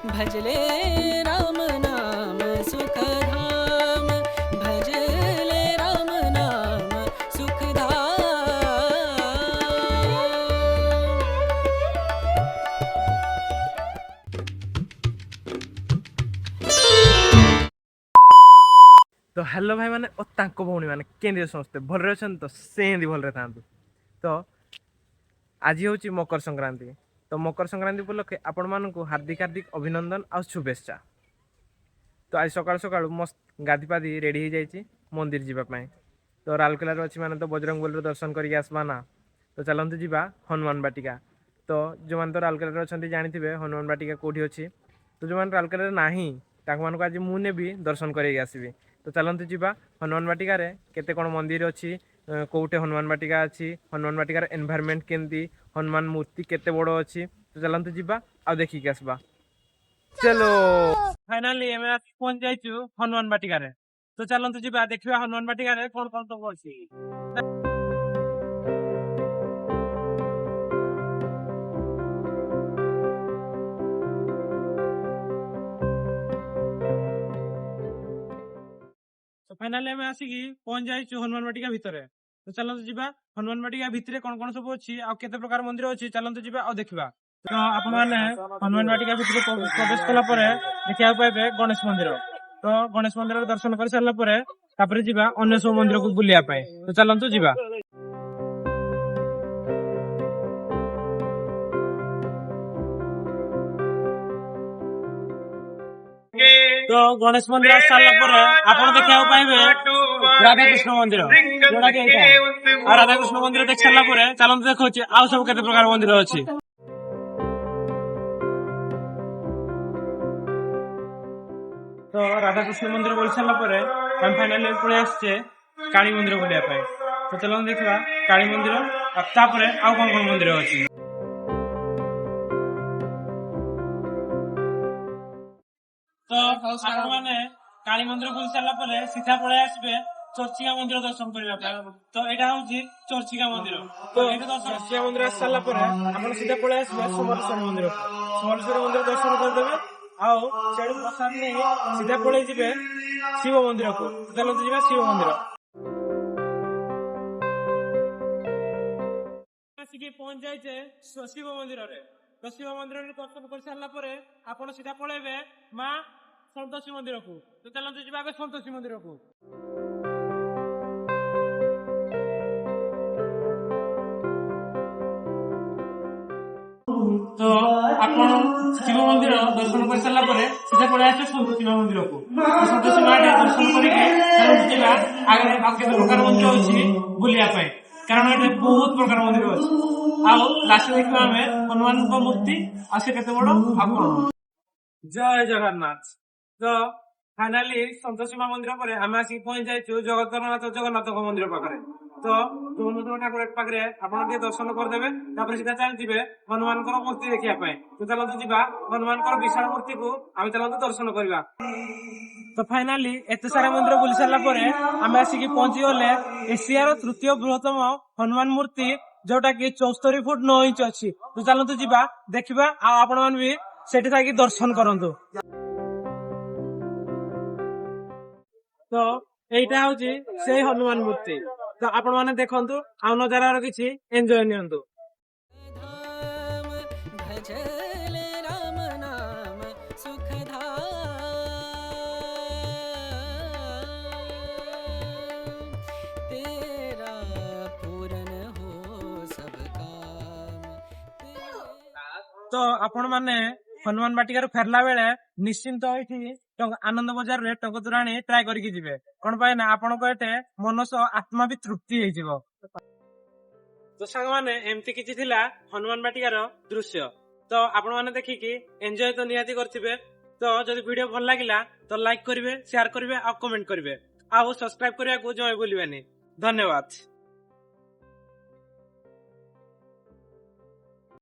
भजले राम नाम सुखधाम भजले राम नाम सुखधाम। तो हेलो भाई मैंने भौणी मैंने केन्द्रीय समस्ते भल अच्छा तो सेमती भल था। तो आज हूँ मकर संक्रांति। तो मकर संक्रांति उपलक्षे आपण मानक हार्दिक हार्दिक अभिनंदन आ शुभेच्छा। तो आज सकाल सकाल मस्त गाधी पाधी रेडी हो जाइए मंदिर जावाई। तो राउरकेला अच्छी मैंने तो बजरंग बली दर्शन करके आसवा ना। तो चलते जीवा हनुमान बाटिका। तो जो मैंने तो राउरकेला अच्छा जानते हनुमान बाटिका कौटी अच्छी। तो जो मैंने राउरकेला ना ताक आज मुझे भी दर्शन करके आसबि। तो चलते जीवा हनुमान बाटिकार केते कौन मंदिर अच्छी कौटे हनुमान बाटिका अच्छी हनुमान बाटिकार एनवायरनमेंट केमती हनुमान मूर्ति केते बड़ अच्छी। तो चलते जीवा आ देखिक आसबा। चलो फाइनाली पहुंच जाइछु हनुमान बाटिकार। तो चलते जीवा देखिए हनुमान बाटिकार कौन कौन सब अच्छी। तो फाइनाली आम आसिकी पहुंच जाइछु हनुमान बाटिका भितर। तो चलते जीवा हनुमान बाटिका भितर कौन कौन सब अच्छी आ केते प्रकार मंदिर अच्छी चलते जीवा आ देखिबा। तो आपण माने हनुमान बाटिका भितर प्रवेश कला परे देखिया पाइबे गणेश मंदिर। तो गणेश मंदिर दर्शन कर सारला परे तापरे जीवा अन्य सब मंदिर को बुलिया पाए। तो चलंतु जीवा। तो गणेश मंदिर सारला परे आपण देखिया पाइबे राधा कृष्ण मंदिर जोड़ा के एटा। राधा कृष्ण मंदिर देख सारला परे चलंतु देखौची आ सब केते प्रकार मंदिर अछि। तो राधाकृष्ण मंदिर बोल सारा पर हम फाइनाली पड़े आसचे काली मंदिर बुलिया पाए। तो चलो देखा काली मंदिर तापर आउ कौन कौन मंदिर अच्छी। तो आपण माने काली मंदिर बुली सारा पर सीधा पड़े आसबे चर्चिका मंदिर दर्शन करने। तो यहाँ हूँ चर्चिका मंदिर। तो ये चर्चिका मंदिर आस सारा पर आप सीधा पड़े आसबे समलेश्वर मंदिर। समलेश्वर मंदिर दर्शन करदेवे आओ सेठू प्रसाद नहीं सीधा पड़े जीवे शिव मंदिर को। चलते जीवा शिव मंदिर। पहुंच जाइए शिव मंदिर रे। तो शिव मंदिर दर्शन कर सारा पर आप सीधा पलैबे माँ संतोषी मंदिर को। तो चलते जीवा संतोषी मंदिर को। तो आप शिव मंदिर दर्शन कर सारा पर सीधा पड़े आसे संतोषी मंदिर को। संतोषी माँ दर्शन करके आगे प्रकार मंदिर अच्छी बुलिया कारण ये बहुत प्रकार मंदिर अच्छी। आओ लास्ट देखा आम हनुमान मूर्ति आसे केते बड़ आप। जय जगन्नाथ। तो फाइनाली संतोषी माँ मंदिर पर आम आसिक पहुंच जाइछु जगन्नाथ जगन्नाथ मंदिर पाखे। तो जगन्नाथ ठाकुर पाखे आप दर्शन करदे सीधा चलते हनुमान मूर्ति देखा। तो चलते जीवा हनुमान विशाल मूर्ति को आम चलते दर्शन करवा। तो फाइनाली एत सारा मंदिर बुली सारा पर आम आसिक पहुंची गले एशियार तृतीय बृहत्तम हनुमान मूर्ति जोटा कि 74 फुट 9 इंच अच्छी। तो चलते जीवा देखा आपण मैंने भी सेठी थी दर्शन करंतु। तो यहीटा हूँ से हनुमान मूर्ति। तो आपण मैंने देखंतु आ नजारा किसी एंजॉय नियंतु। भजले राम नाम सुखधाम तेरा पूरन हो सब काम। तो आपण माने हनुमान बाटिकार फेरला बेले निश्चिंत होइठी आनंद बजार रे टंक तुराणी ट्राई करके जिवे। कौन पाए ना आपण को एटे मन सह आत्मा भी तृप्ति हो जिवो। तो संग माने एमती किछि थिला हनुमान बाटिकार दृश्य। तो आपण माने देखिकी एंजॉय तो निहाती करथिबे। तो जदि वीडियो भल लागिला तो लाइक करिवे शेयर करिवे आ कमेंट करिवे आ सब्सक्राइब करिया को जय भूलिबेनी। धन्यवाद।